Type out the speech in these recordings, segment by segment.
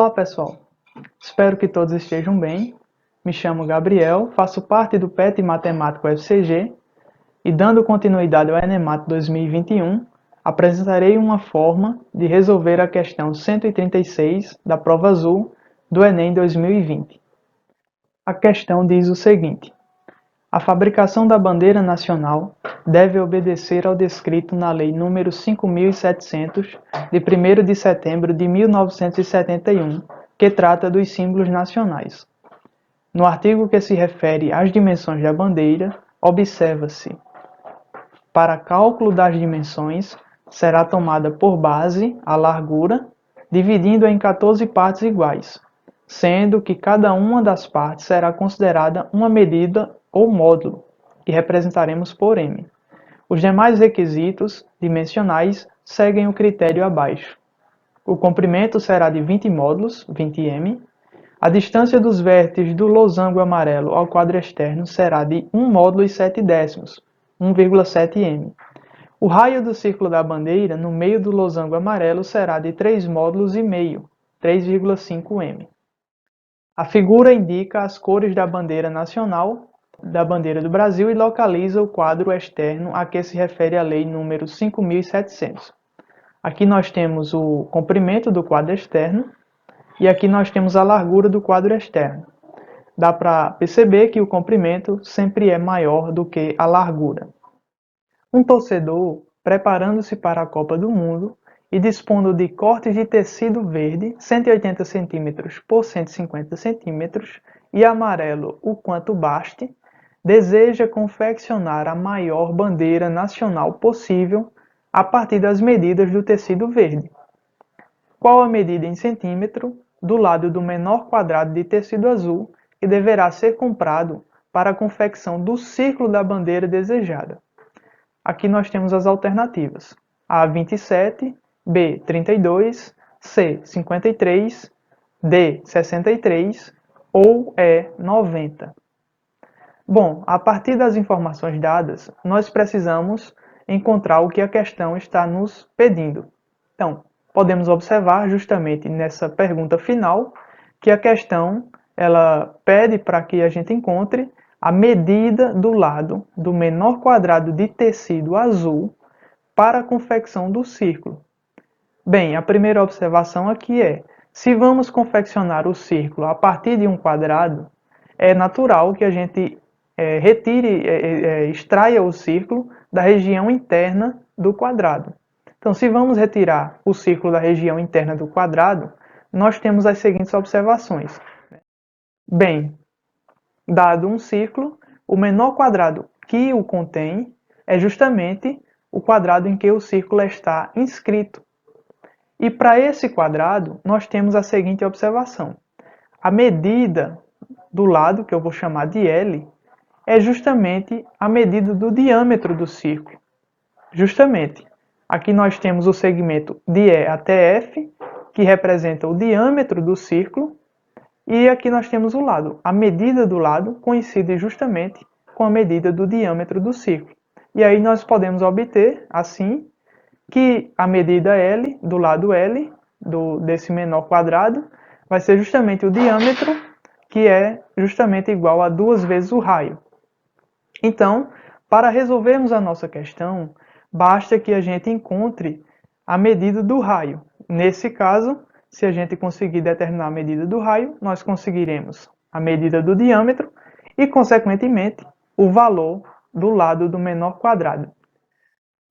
Olá pessoal, espero que todos estejam bem. Me chamo Gabriel, faço parte do PET Matemático FCG e, dando continuidade ao Enemat 2021, apresentarei uma forma de resolver a questão 136 da prova azul do Enem 2020. A questão diz o seguinte: a fabricação da bandeira nacional deve obedecer ao descrito na Lei nº 5.700, de 1º de setembro de 1971, que trata dos símbolos nacionais. No artigo que se refere às dimensões da bandeira, observa-se: para cálculo das dimensões, será tomada por base a largura, dividindo-a em 14 partes iguais, sendo que cada uma das partes será considerada uma medida ou módulo, que representaremos por m. Os demais requisitos dimensionais seguem o critério abaixo. O comprimento será de 20 módulos, 20m. A distância dos vértices do losango amarelo ao quadro externo será de 1 módulo e 7 décimos, 1,7m. O raio do círculo da bandeira no meio do losango amarelo será de 3 módulos e meio, 3,5m. A figura indica as cores da bandeira nacional, da bandeira do Brasil, e localiza o quadro externo a que se refere a Lei nº 5.700. Aqui nós temos o comprimento do quadro externo e aqui nós temos a largura do quadro externo. Dá para perceber que o comprimento sempre é maior do que a largura. Um torcedor, preparando-se para a Copa do Mundo e dispondo de cortes de tecido verde, 180 cm por 150 cm, e amarelo, o quanto baste, deseja confeccionar a maior bandeira nacional possível a partir das medidas do tecido verde. Qual a medida em centímetro do lado do menor quadrado de tecido azul que deverá ser comprado para a confecção do círculo da bandeira desejada? Aqui nós temos as alternativas: A, 27, B, 32, C, 53, D, 63 ou E, 90. Bom, a partir das informações dadas, nós precisamos encontrar o que a questão está nos pedindo. Então, podemos observar justamente nessa pergunta final que a questão ela pede para que a gente encontre a medida do lado do menor quadrado de tecido azul para a confecção do círculo. Bem, a primeira observação aqui é: se vamos confeccionar o círculo a partir de um quadrado, é natural que a gente extraia o círculo da região interna do quadrado. Então, se vamos retirar o círculo da região interna do quadrado, nós temos as seguintes observações. Bem, dado um círculo, o menor quadrado que o contém é justamente o quadrado em que o círculo está inscrito. E para esse quadrado, nós temos a seguinte observação: a medida do lado, que eu vou chamar de L, é justamente a medida do diâmetro do círculo. Justamente, aqui nós temos o segmento de E até F, que representa o diâmetro do círculo, e aqui nós temos o lado. A medida do lado coincide justamente com a medida do diâmetro do círculo. E aí nós podemos obter, assim, que a medida L, do lado L, desse menor quadrado, vai ser justamente o diâmetro, que é justamente igual a 2 vezes o raio. Então, para resolvermos a nossa questão, basta que a gente encontre a medida do raio. Nesse caso, se a gente conseguir determinar a medida do raio, nós conseguiremos a medida do diâmetro e, consequentemente, o valor do lado do menor quadrado.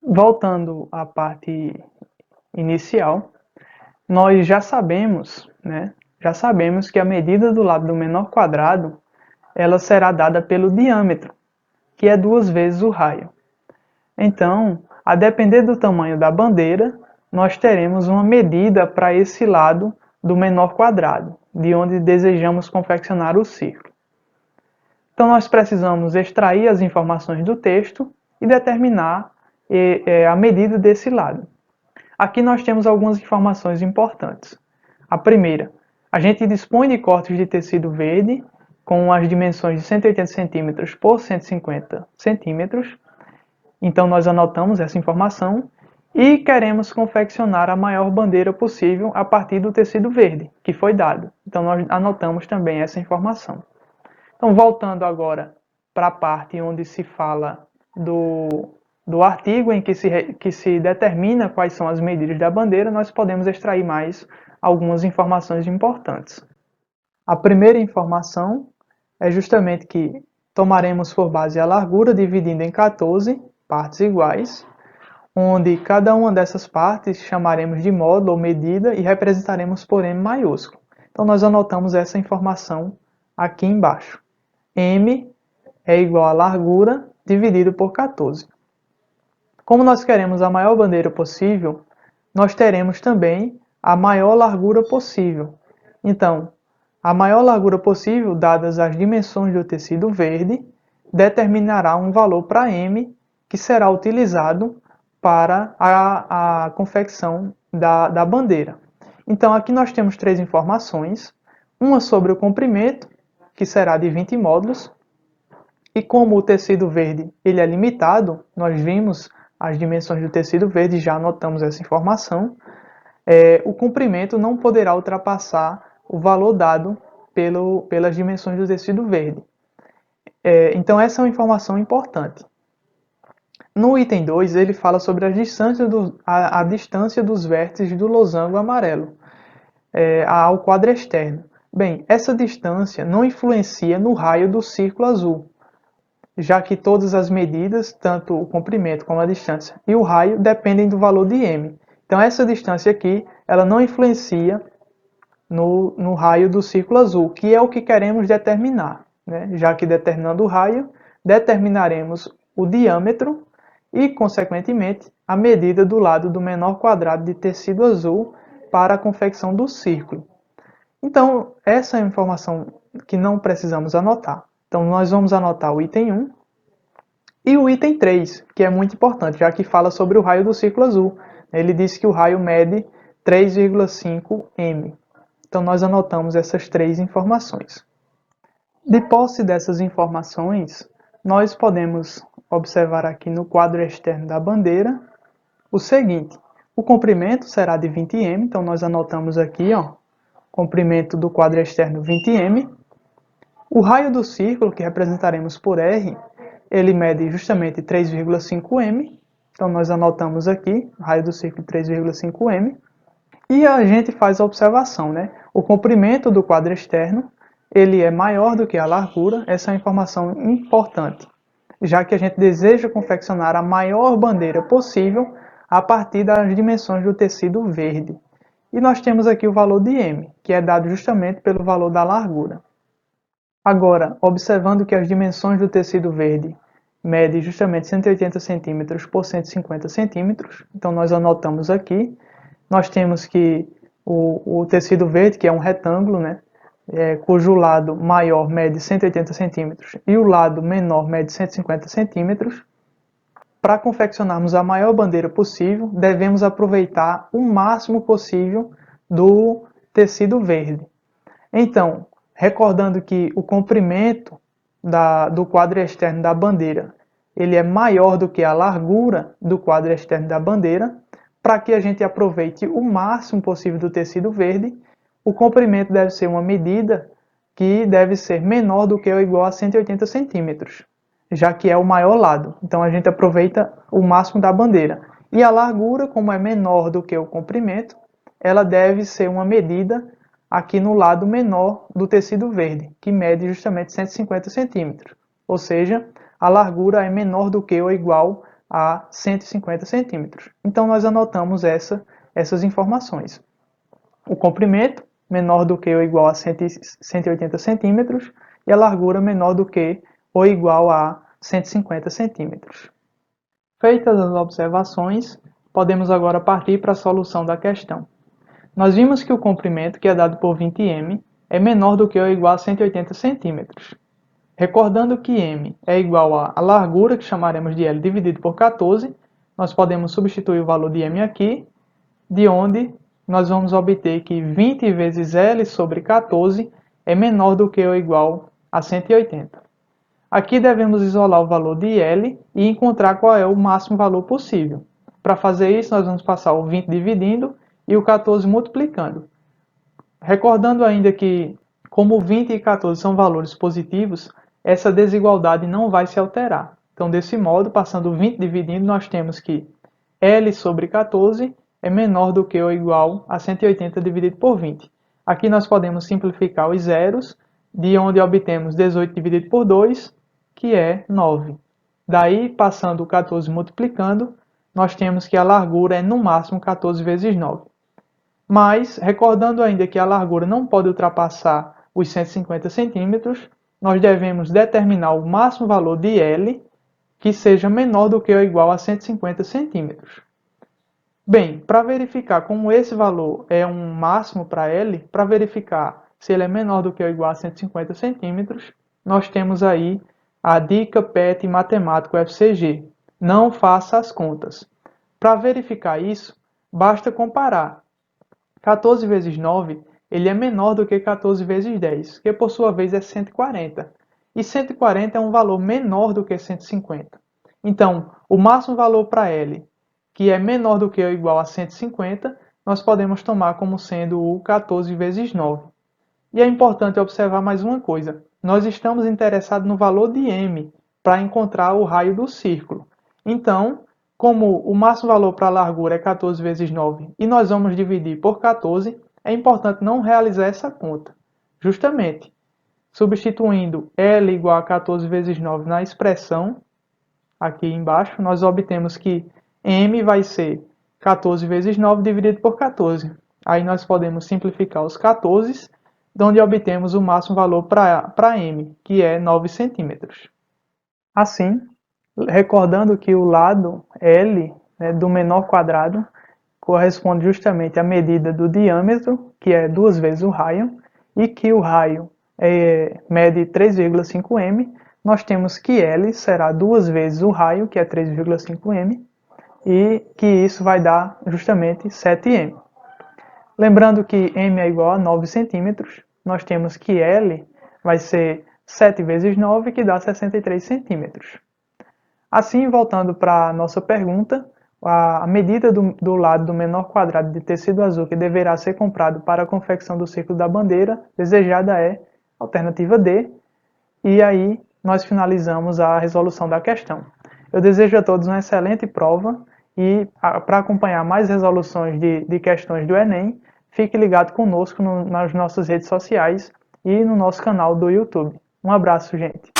Voltando à parte inicial, nós já sabemos que a medida do lado do menor quadrado ela será dada pelo diâmetro, que é 2 vezes o raio. Então, a depender do tamanho da bandeira, nós teremos uma medida para esse lado do menor quadrado, de onde desejamos confeccionar o círculo. Então, nós precisamos extrair as informações do texto e determinar a medida desse lado. Aqui nós temos algumas informações importantes. A primeira, a gente dispõe de cortes de tecido verde com as dimensões de 180 cm por 150 cm. Então nós anotamos essa informação E queremos confeccionar a maior bandeira possível a partir do tecido verde, que foi dado. Então nós anotamos também essa informação. Então voltando agora para a parte onde se fala do artigo em que se determina quais são as medidas da bandeira, nós podemos extrair mais algumas informações importantes. A primeira informação é justamente que tomaremos por base a largura dividida em 14 partes iguais, onde cada uma dessas partes chamaremos de módulo ou medida e representaremos por M maiúsculo. Então nós anotamos essa informação aqui embaixo. M é igual a largura dividido por 14. Como nós queremos a maior bandeira possível, nós teremos também a maior largura possível. Então, a maior largura possível, dadas as dimensões do tecido verde, determinará um valor para M, que será utilizado para a confecção da bandeira. Então, aqui nós temos três informações. Uma sobre o comprimento, que será de 20 módulos. E como o tecido verde ele é limitado, nós vimos as dimensões do tecido verde, já anotamos essa informação. O comprimento não poderá ultrapassar o valor dado pelas dimensões do tecido verde. Então essa é uma informação importante. No item 2, ele fala sobre a distância dos vértices do losango amarelo ao quadro externo. Bem, essa distância não influencia no raio do círculo azul, já que todas as medidas, tanto o comprimento como a distância e o raio, dependem do valor de m. Então essa distância aqui, ela não influencia no raio do círculo azul, que é o que queremos determinar, né? Já que determinando o raio, determinaremos o diâmetro e, consequentemente, a medida do lado do menor quadrado de tecido azul para a confecção do círculo. Então, essa é a informação que não precisamos anotar. Então, nós vamos anotar o item 1 e o item 3, que é muito importante, já que fala sobre o raio do círculo azul. Ele diz que o raio mede 3,5 m. Então, nós anotamos essas três informações. De posse dessas informações, nós podemos observar aqui no quadro externo da bandeira o seguinte: o comprimento será de 20 m, então nós anotamos aqui, comprimento do quadro externo 20 m. O raio do círculo, que representaremos por R, ele mede justamente 3,5 m, então nós anotamos aqui, o raio do círculo 3,5 m. E a gente faz a observação, né? O comprimento do quadro externo ele é maior do que a largura, essa é uma informação importante, já que a gente deseja confeccionar a maior bandeira possível a partir das dimensões do tecido verde. E nós temos aqui o valor de m, que é dado justamente pelo valor da largura. Agora, observando que as dimensões do tecido verde medem justamente 180 cm por 150 cm, então nós anotamos aqui, nós temos que o tecido verde, que é um retângulo, né? Cujo lado maior mede 180 cm e o lado menor mede 150 cm. Para confeccionarmos a maior bandeira possível, devemos aproveitar o máximo possível do tecido verde. Então, recordando que o comprimento do quadro externo da bandeira ele é maior do que a largura do quadro externo da bandeira, para que a gente aproveite o máximo possível do tecido verde, o comprimento deve ser uma medida que deve ser menor do que ou igual a 180 centímetros, já que é o maior lado. Então a gente aproveita o máximo da bandeira. E a largura, como é menor do que o comprimento, ela deve ser uma medida aqui no lado menor do tecido verde, que mede justamente 150 centímetros. Ou seja, a largura é menor do que ou igual a 150 centímetros. Então nós anotamos essas informações. O comprimento menor do que ou igual a 180 centímetros e a largura menor do que ou igual a 150 centímetros. Feitas as observações, podemos agora partir para a solução da questão. Nós vimos que o comprimento, que é dado por 20 m, é menor do que ou igual a 180 centímetros. Recordando que m é igual à largura, que chamaremos de L, dividido por 14, nós podemos substituir o valor de m aqui, de onde nós vamos obter que 20 vezes L sobre 14 é menor do que ou igual a 180. Aqui devemos isolar o valor de L e encontrar qual é o máximo valor possível. Para fazer isso, nós vamos passar o 20 dividindo e o 14 multiplicando. Recordando ainda que, como 20 e 14 são valores positivos, essa desigualdade não vai se alterar. Então, desse modo, passando o 20 dividindo, nós temos que L sobre 14 é menor do que ou igual a 180 dividido por 20. Aqui nós podemos simplificar os zeros, de onde obtemos 18 dividido por 2, que é 9. Daí, passando o 14 multiplicando, nós temos que a largura é no máximo 14 vezes 9. Mas, recordando ainda que a largura não pode ultrapassar os 150 centímetros, nós devemos determinar o máximo valor de L que seja menor do que ou igual a 150 centímetros. Bem, para verificar como esse valor é um máximo para L, para verificar se ele é menor do que ou igual a 150 centímetros, nós temos aí a dica PET Matemático FCG. Não faça as contas. Para verificar isso, basta comparar. 14 vezes 9 ele é menor do que 14 vezes 10, que por sua vez é 140. E 140 é um valor menor do que 150. Então, o máximo valor para L, que é menor do que ou igual a 150, nós podemos tomar como sendo o 14 vezes 9. E é importante observar mais uma coisa. Nós estamos interessados no valor de m para encontrar o raio do círculo. Então, como o máximo valor para a largura é 14 vezes 9 e nós vamos dividir por 14, é importante não realizar essa conta. Justamente, substituindo L igual a 14 vezes 9 na expressão, aqui embaixo, nós obtemos que m vai ser 14 vezes 9 dividido por 14. Aí nós podemos simplificar os 14, de onde obtemos o máximo valor para m, que é 9 centímetros. Assim, recordando que o lado L, né, do menor quadrado corresponde justamente à medida do diâmetro, que é 2 vezes o raio, e que o raio mede 3,5 m, nós temos que L será 2 vezes o raio, que é 3,5 m, e que isso vai dar justamente 7 m. Lembrando que m é igual a 9 centímetros, nós temos que L vai ser 7 vezes 9, que dá 63 centímetros. Assim, voltando para a nossa pergunta, a medida do lado do menor quadrado de tecido azul que deverá ser comprado para a confecção do círculo da bandeira desejada é a alternativa D, e aí nós finalizamos a resolução da questão. Eu desejo a todos uma excelente prova e para acompanhar mais resoluções de questões do Enem, fique ligado conosco nas nossas redes sociais e no nosso canal do YouTube. Um abraço, gente!